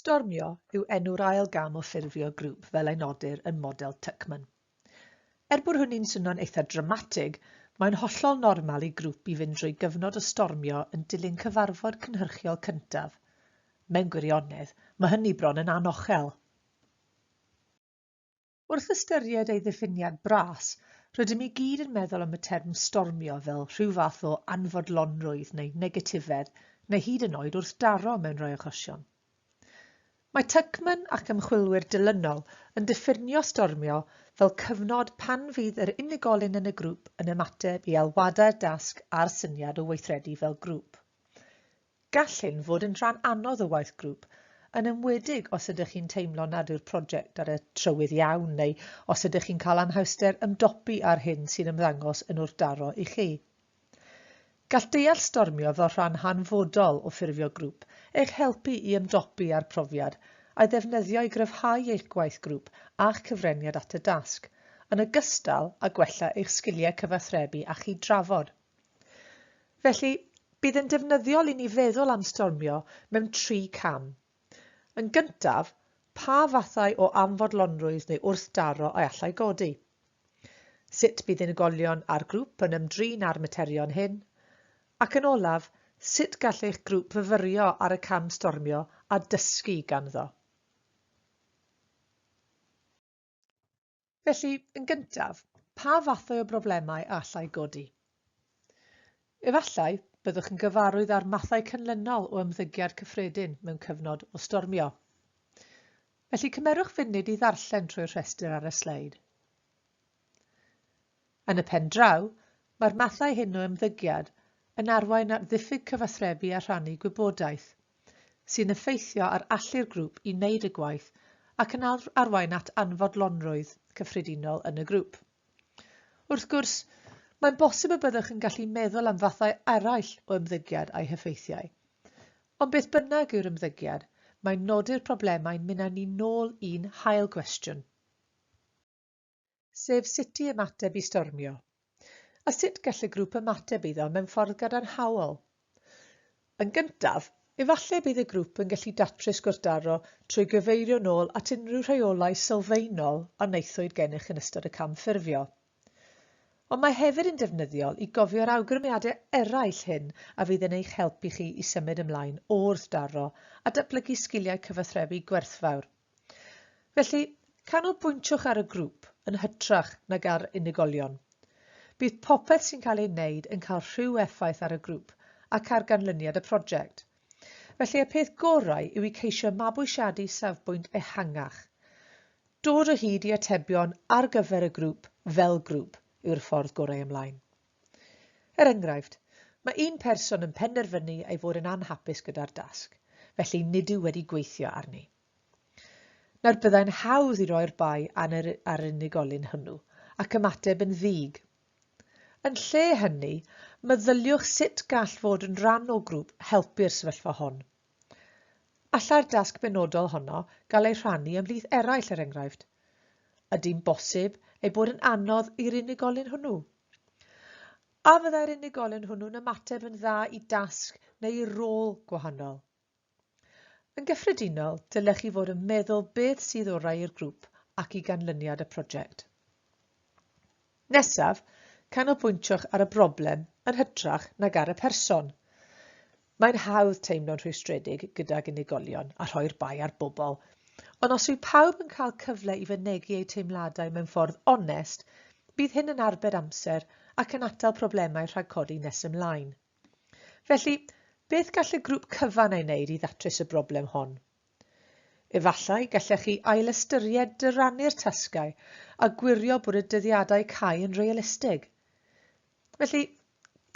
Stormio yw enw'r ail gam o ffurfio grŵp fel ei nodir yn model Tuckman. Bod hwnni'n swnio'n eitha dramatig, mae'n hollol normal i grŵp i fynd drwy gyfnod o stormio yn dilyn cyfarfod cynhyrchiol cyntaf. Mewn gwirionedd, mae hynny bron yn anochel. Wrth ystyried ei ddiffiniad bras, rydym i gyd yn meddwl am y term stormio fel rhyw fath o anfodlonrwydd neu negatifedd, neu hyd yn oed wrthdaro mewn rhai achosion. Mae Tuckman ac ymchwilwyr dilynol yn diffinio stormio fel cyfnod pan fydd yr unigolyn yn y grŵp yn ymateb i alwadau'r dasg a'r syniad o weithredu fel grŵp. Gall hyn fod yn rhan anodd o waith grŵp, yn enwedig os ydych chi'n teimlo nad yw'r prosiect ar y trywydd iawn neu os ydych chi'n cael anhawster ymdopi ar hyn sy'n ymddangos yn wrthdaro i chi. Gall deall stormio fel rhan hanfodol o ffurfio grŵp eich helpu i ymdopi â'r profiad a'i ddefnyddio i gryfhau eich gwaith grŵp a'ch cyfraniad at y dasg, yn ogystal â gwella eich sgiliau cyfathrebu a chi drafod. Felly, bydd yn defnyddiol i ni feddwl am stormio mewn 3 cam. Yn gyntaf, pa fathau o anfodlonrwydd neu wrthdaro a allai godi? Sut bydd unigolion a'r grŵp yn ymdrin â'r materion hyn? Ac yn olaf, sut gall eich grŵp fyfyrio ar y cam stormio a dysgu ganddo? Felly, yn gyntaf, pa fathau o broblemau allai godi? Efallai byddwch yn gyfarwydd â'r mathau cynlynol o ymddygiad cyffredin mewn cyfnod o stormio. Felly cymerwch funud i ddarllen trwy'r rhestr ar y sleid. Yn y pen draw, mae'r mathau hyn o ymddygiad yn arwain at ddiffyg cyfathrebu a rhannu gwybodaeth, sy'n effeithio ar allu'r grŵp i wneud y gwaith ac yn arwain at anfodlonrwydd cyffredinol yn y grŵp. Wrth gwrs, mae'n bosib y byddwch yn gallu meddwl am fathau eraill o ymddygiad a'i heffeithiau. Ond beth bynnag yw'r ymddygiad, mae'n nodi'r problemau'n mynd â ni nôl i'n hail gwestiwn. Sef sut i ymateb i stormio. A sut gall y grŵp ymateb iddo mewn ffordd gadarnhaol? Yn gyntaf, efallai bydd y grŵp yn gallu datrys gwrthdaro trwy gyfeirio nôl at unrhyw rheolau sylfaenol a wnaethwyd gennych yn ystod y cam ffurfio. Ond mae hefyd yn defnyddiol i gofio'r awgrymiadau eraill hyn a fydd yn eich helpu chi i symud ymlaen o wrthdaro a datblygu sgiliau cyfathrebu gwerthfawr. Felly, canolbwyntwch ar y grŵp yn hytrach nag ar unigolion. Bydd popeth sy'n cael ei wneud yn cael rhyw effaith ar y grŵp ac ar ganlyniad y prosiect. Felly y peth gorau yw i ceisio mabwysiadu safbwynt ehangach. Dod o hyd i atebion ar gyfer y grŵp fel grŵp yw'r ffordd gorau ymlaen. Enghraifft, mae un person yn penderfynu ei fod yn anhapus gyda'r dasg, felly nid yw wedi gweithio arni. Nawr byddai'n hawdd i roi'r bai ar unigolyn hwnnw ac ymateb yn ddig. Yn lle hynny, meddyliwch sut gall fod yn rhan o grŵp helpu'r sefyllfa hon. Allai'r dasg benodol honno gael ei rhannu ymhlith eraill enghraifft. Ydy'n bosib ei bod yn anodd i'r unigolyn hwnnw? A fyddai'r unigolyn hwnnw'n ymateb yn dda i dasg neu i rôl gwahanol? Yn gyffredinol, dylech chi fod yn meddwl beth sydd orau i'r grŵp ac i ganlyniad y prosiect. Nesaf, canolbwyntwch ar y broblem yn hytrach nag ar y person. Mae'n hawdd teimlo'n rhwystredig gydag unigolion a rhoi'r bai ar bobl, ond os yw pawb yn cael cyfle i fynegu eu teimladau mewn ffordd onest, bydd hyn yn arbed amser ac yn atal problemau rhag codi nes ymlaen. Felly, beth gall y grŵp cyfan ei wneud i ddatrys y broblem hon? Efallai gallech chi ailystyried dyrannu'r tasgau a gwirio bod y dyddiadau cae yn realistig. Felly,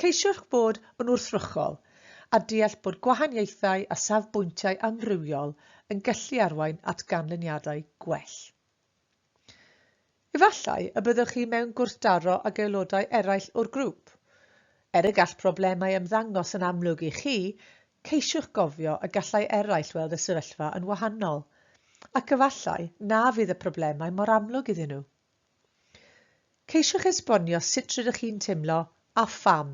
ceisiwch bod yn wrthrychol a deall bod gwahaniaethau a safbwyntiau amrywiol yn gallu arwain at ganlyniadau gwell. Efallai y byddwch chi mewn gwrthdaro ag aelodau eraill o'r grŵp. Y gall problemau ymddangos yn amlwg i chi, ceisiwch gofio y gallai eraill weld y sefyllfa yn wahanol, ac efallai na fydd y problemau mor amlwg iddyn nhw. Ceisiwch esbonio sut rydych chi'n teimlo a pham,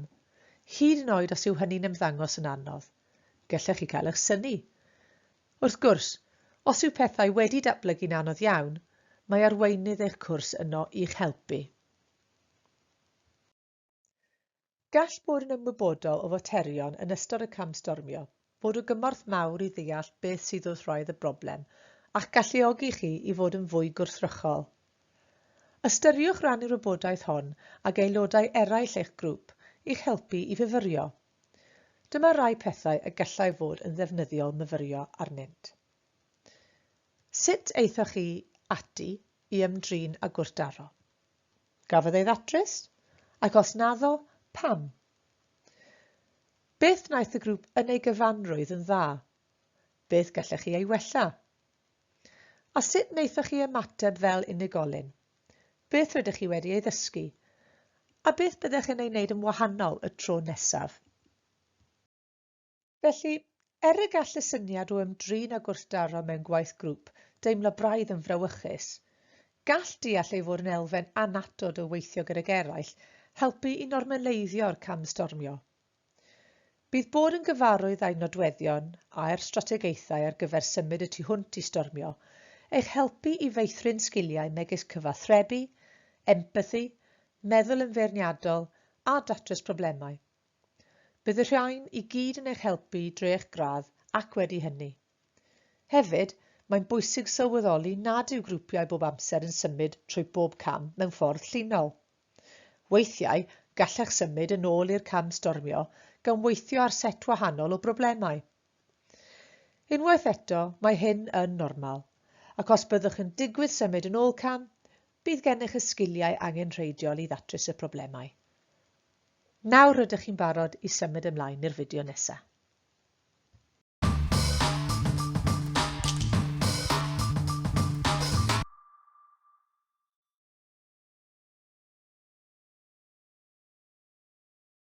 hyd yn oed os yw hynny'n ymddangos yn anodd. Gallech chi cael eich synnu. Wrth gwrs, Os yw pethau wedi datblygu'n anodd iawn, mae arweinydd eich cwrs yno i'ch helpu. Gall bod yn ymwybodol o faterion yn ystod y cam stormio fod o gymorth mawr i ddeall beth sydd wrth roedd y broblem ac galluogi chi i fod yn fwy gwrthrychol. Ystyriwch rannu'r wybodaeth hon ag aelodau eraill eich grŵp i'ch helpu i fyfyrio. Dyma rai pethau y gallai fod yn ddefnyddiol myfyrio arnynt. Sut eithaf chi ati i ymdrin a gwrthdaro? Gafodd ei ddatrys? Ac os naddo, pam? Beth wnaeth y grŵp yn ei gyfanrwydd yn dda? Beth gallech chi ei wella? A sut wnaethoch chi ymateb fel unigolyn? Beth rydych chi wedi ei ddysgu? A beth byddech yn ei wneud yn wahanol y tro nesaf? Felly, y gall y syniad o ymdrin a gwrthdaro mewn gwaith grŵp deimlo braidd yn frawychus, gall deall ei fod yn elfen anatod o weithio gydag eraill helpu i normaleiddio cam stormio. Bydd bod yn gyfarwydd â'i nodweddion a'r strategaethau ar gyfer symud y tu hwnt i stormio eich helpu i feithrin sgiliau megis cyfathrebu, empathi, meddwl yn feirniadol a datrys problemau. Bydd y rhain i gyd yn eich helpu drwy eich gradd ac wedi hynny. Hefyd, mae'n bwysig sylweddoli nad yw grwpiau bob amser yn symud trwy bob cam mewn ffordd llinol. Weithiau, gallech symud yn ôl i'r cam stormio gan weithio ar set wahanol o broblemau. Unwaith eto, mae hyn yn normal, ac os byddwch yn digwydd symud yn ôl cam, bydd gennych y sgiliau angenrheidiol i ddatrys y problemau. Nawr rydych chi'n barod i symud ymlaen i'r fideo nesaf.